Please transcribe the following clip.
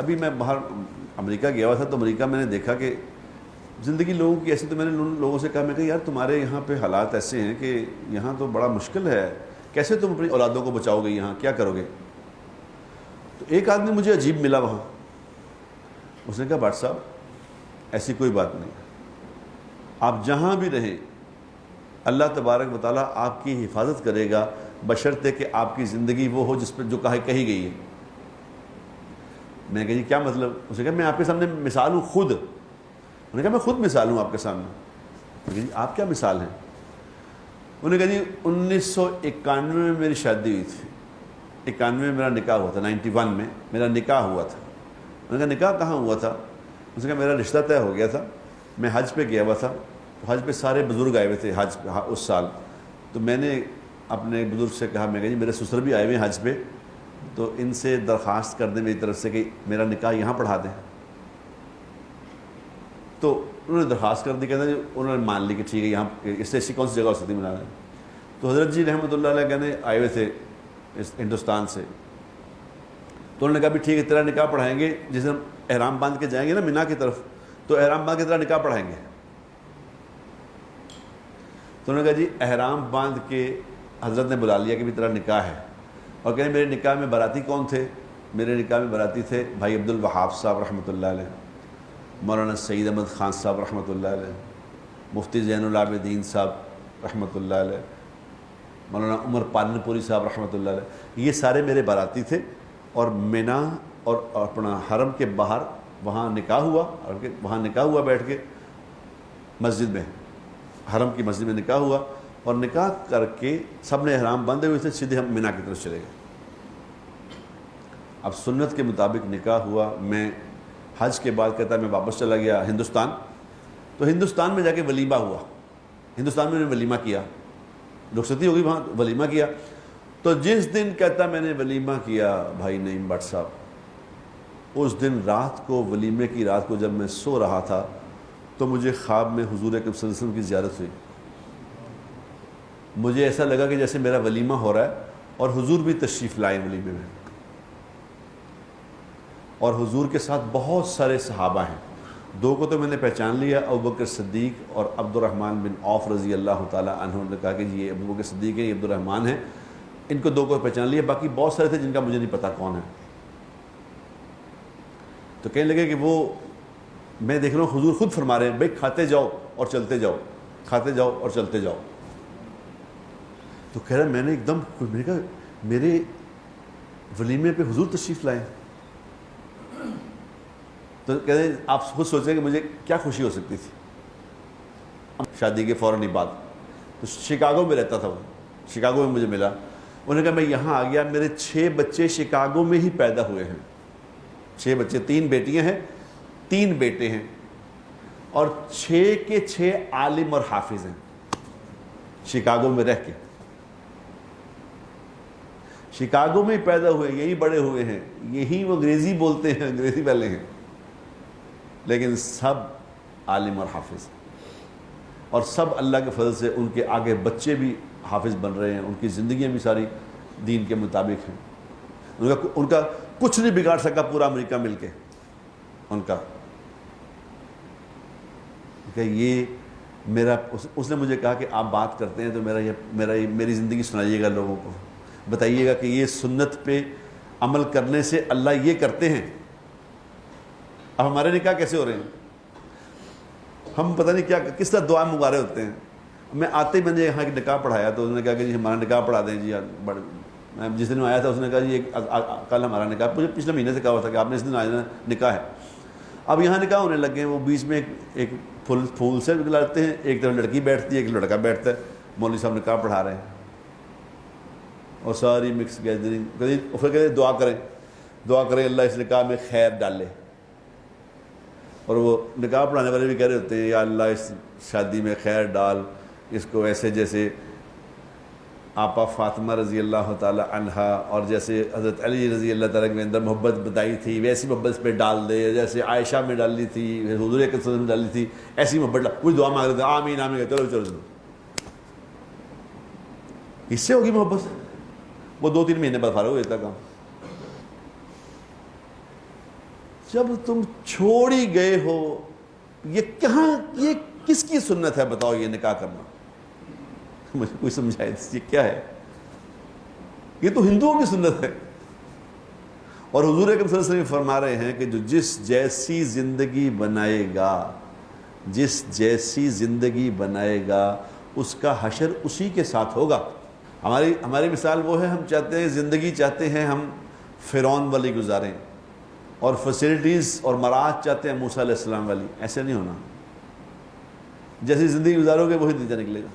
ابھی میں باہر امریکہ گیا ہوا تھا تو امریکہ میں نے دیکھا کہ زندگی لوگوں کی ایسی، تو میں نے ان لوگوں سے کہا، میں کہ یار تمہارے یہاں پہ حالات ایسے ہیں کہ یہاں تو بڑا مشکل ہے، کیسے تم اپنی اولادوں کو بچاؤ گے، یہاں کیا کرو گے؟ تو ایک آدمی مجھے عجیب ملا وہاں، اس نے کہا بھٹ صاحب ایسی کوئی بات نہیں، آپ جہاں بھی رہیں اللہ تبارک و تعالیٰ آپ کی حفاظت کرے گا، بشرطے کہ آپ کی زندگی وہ ہو جس پہ جو کہی گئی ہے۔ میں نے کہا جی کیا مطلب؟ اس نے کہا میں آپ کے سامنے مثال ہوں خود۔ انہوں نے کہا میں خود مثال ہوں آپ کے سامنے۔ میں نے کہا جی آپ کیا مثال ہیں؟ انہوں نے کہا جی 1991 میں میری شادی ہوئی تھی، 91 میں میرا نکاح ہوا تھا، 91 میں میرا نکاح ہوا تھا۔ انہوں نے کہا نکاح کہاں ہوا تھا؟ اس نے کہا میرا رشتہ طے ہو گیا تھا، میں حج پہ گیا ہوا تھا، تو حج پہ سارے بزرگ آئے ہوئے تھے حج پہ اس سال، تو میں نے اپنے بزرگ سے کہا، میں کہا جی میرے سسر بھی آئے ہوئے ہیں حج پہ، تو ان سے درخواست کر دیں میری طرف سے کہ میرا نکاح یہاں پڑھا دیں۔ تو انہوں نے درخواست کر دی، کہتے ہیں انہوں نے مان لی کہ ٹھیک ہے یہاں اس سے ایسی کون سی جگہ ہو سکتی منانا ہے۔ تو حضرت جی رحمۃ اللہ علیہ کہنے آئے ہوئے تھے اس ہندوستان سے، تو انہوں نے کہا بھی ٹھیک ہے تیرا نکاح پڑھائیں گے، جس دن احرام باندھ کے جائیں گے نا مینا کی طرف، تو احرام باندھ کے تیرا نکاح پڑھائیں گے۔ تو انہوں نے کہا جی احرام باندھ کے حضرت نے بلا لیا کہ بھی تیرا نکاح ہے، اور کہیں میرے نکاح میں باراتی کون تھے؟ میرے نکاح میں باراتی تھے بھائی عبد الوہاب صاحب رحمۃ اللہ علیہ، مولانا سعید احمد خان صاحب رحمۃ اللہ علیہ، مفتی زین العابدین صاحب رحمۃ اللہ علیہ، مولانا عمر پالن پوری صاحب رحمۃ اللہ علیہ، یہ سارے میرے باراتی تھے، اور مینا اور اپنا حرم کے باہر وہاں نکاح ہوا، اور وہاں نکاح ہوا بیٹھ کے مسجد میں، حرم کی مسجد میں نکاح ہوا، اور نکاح کر کے سب نے احرام باندھے ہوئے تھے، سیدھے ہم مینا کی طرف چلے گئے۔ اب سنت کے مطابق نکاح ہوا، میں حج کے بعد کہتا ہے میں واپس چلا گیا ہندوستان، تو ہندوستان میں جا کے ولیمہ ہوا، ہندوستان میں نے ولیمہ کیا، رخصتی ہوگی وہاں ولیمہ کیا۔ تو جس دن کہتا میں نے ولیمہ کیا بھائی نعیم بٹ صاحب، اس دن رات کو ولیمے کی رات کو جب میں سو رہا تھا تو مجھے خواب میں حضور اکرم صلی اللہ علیہ وسلم کی زیارت ہوئی۔ مجھے ایسا لگا کہ جیسے میرا ولیمہ ہو رہا ہے، اور حضور بھی تشریف لائے ولیمے میں، اور حضور کے ساتھ بہت سارے صحابہ ہیں۔ دو کو تو میں نے پہچان لیا، ابوبکر صدیق اور عبد الرحمن بن عوف رضی اللہ تعالیٰ عنہ، نے کہا کہ یہ ابوبکر صدیق ہیں، یہ عبد الرحمن ہیں، ان کو دو کو پہچان لیا، باقی بہت سارے تھے جن کا مجھے نہیں پتا کون ہے۔ تو کہنے لگے کہ وہ میں دیکھ رہا ہوں حضور خود فرما رہے ہیں بھائی کھاتے جاؤ اور چلتے جاؤ، کھاتے جاؤ اور چلتے جاؤ۔ تو کہہ رہا میں نے ایک دم میں نے کہا میرے ولیمے پہ حضور تشریف لائے۔ تو کہتے ہیں آپ خود سوچیں کہ مجھے کیا خوشی ہو سکتی تھی۔ شادی کے فوراً ہی بعد تو شکاگو میں رہتا تھا، وہ شکاگو میں مجھے ملا، انہوں نے کہا میں یہاں آ گیا، میرے 6 بچے شکاگو میں ہی پیدا ہوئے ہیں، 6 بچے، 3 بیٹیاں ہیں، 3 بیٹے ہیں، اور 6 کے 6 عالم اور حافظ ہیں، شکاگو میں رہ کے، شکاگو میں ہی پیدا ہوئے، یہی بڑے ہوئے ہیں، یہی وہ انگریزی بولتے ہیں، انگریزی والے ہیں، لیکن سب عالم اور حافظ، اور سب اللہ کے فضل سے ان کے آگے بچے بھی حافظ بن رہے ہیں، ان کی زندگیاں بھی ساری دین کے مطابق ہیں، ان کا کچھ نہیں بگاڑ سکا پورا امریکہ مل کے ان کا۔ کہ یہ میرا اس نے مجھے کہا کہ آپ بات کرتے ہیں تو میری زندگی سنائیے گا لوگوں کو، بتائیے گا کہ یہ سنت پہ عمل کرنے سے اللہ یہ کرتے ہیں۔ اب ہمارے نکاح کیسے ہو رہے ہیں، ہم پتہ نہیں کیا کس طرح دعا منگوا رہے ہوتے ہیں۔ میں آتے ہی میں نے یہاں ایک نکاح پڑھایا تو انہوں نے کہا کہ جی ہمارا نکاح پڑھا دیں جی، میں جس دن آیا تھا اس نے کہا جی کل ہمارا نکاح، مجھے پچھلے مہینے سے کہا ہوا تھا کہ آپ نے اس دن آیا نکاح ہے۔ اب یہاں نکاح ہونے لگے ہیں، وہ بیچ میں ایک پھول سے لاتے ہیں، ایک طرف لڑکی بیٹھتی ہے ایک لڑکا بیٹھتا ہے، مولوی صاحب نکاح پڑھا رہے ہیں، اور ساری مکس گیدرنگ، پھر کہتے ہیں دعا کریں اللہ اس نکاح میں خیر ڈالے، اور وہ نکاح پڑھانے والے بھی کہہ رہے ہوتے ہیں یا اللہ اس شادی میں خیر ڈال، اس کو ایسے جیسے آپا فاطمہ رضی اللہ تعالی عنہا اور جیسے حضرت علی رضی اللہ تعالیٰ کے اندر محبت بتائی تھی ویسی محبت اس پہ ڈال دے، جیسے عائشہ میں ڈالی تھی، حضور اکرم صلی اللہ علیہ وسلم میں ڈالی تھی، ایسی محبت کوئی دعا مانگ رہے تھے آمین آمین، چلو چلو چلو، اس سے ہوگی محبت۔ وہ 2-3 مہینے بعد فارغ ہو جاتا کام۔ جب تم چھوڑ ہی گئے ہو، یہ کس کی سنت ہے بتاؤ یہ نکاح کرنا؟ مجھے کوئی سمجھائے یہ کیا ہے؟ یہ تو ہندوؤں کی سنت ہے۔ اور حضور اکرم صلی اللہ علیہ وسلم فرما رہے ہیں کہ جو جس جیسی زندگی بنائے گا اس کا حشر اسی کے ساتھ ہوگا۔ ہماری مثال وہ ہے، ہم چاہتے ہیں زندگی چاہتے ہیں ہم فرعون والی گزاریں، اور فیسلٹیز اور مراعات چاہتے ہیں موسیٰ علیہ السلام والی۔ ایسے نہیں ہونا، جیسی زندگی گزارو گے وہی نتیجہ نکلے گا۔